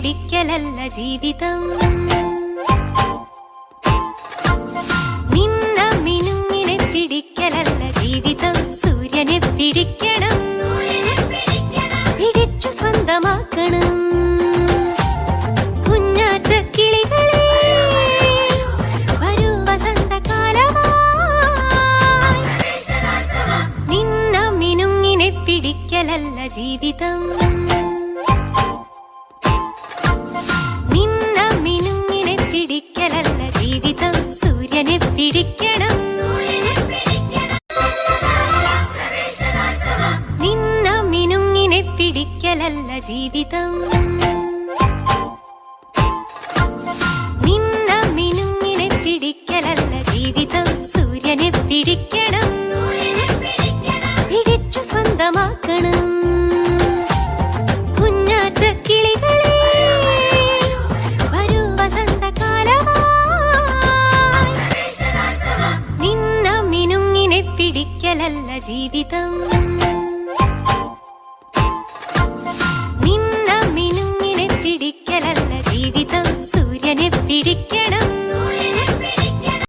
പിടിക്കലല്ല ജീവിതം. നിന്ന മിനുങ്ങിനെ പിടിക്കലല്ല ജീവിതം. സൂര്യനെ പിടിക്കണം, പിടിച്ചു സ്വന്തമാക്കണം. കുഞ്ഞാറ്റ കിളികളെ വരൂ വസന്തകാലമായി. നിന്ന മിനുങ്ങിനെ പിടിക്കലല്ല ജീവിതം. നിന്ന മിനുങ്ങിനെ പിടിക്കലല്ല ജീവിതം. സൂര്യനെ പിടിക്കണം, നിന്ന മിനുങ്ങിനെ പിടിക്കലല്ല ജീവിതം. നിന്ന മിനുങ്ങിനെ പിടിക്കലല്ല ജീവിതം. സൂര്യനെ പിടിക്കണം, പിടിച്ചു സ്വന്തമാക്കണം. കുഞ്ഞാറ്റ കിളികളെ വരൂ വസന്തകാലമായി. നിന്ന മിനുങ്ങിനെ പിടിക്കലല്ല ജീവിതം. നിന്ന മിനുങ്ങിനെ പിടിക്കലല്ല ജീവിതം. സൂര്യനെ പിടിക്കണം.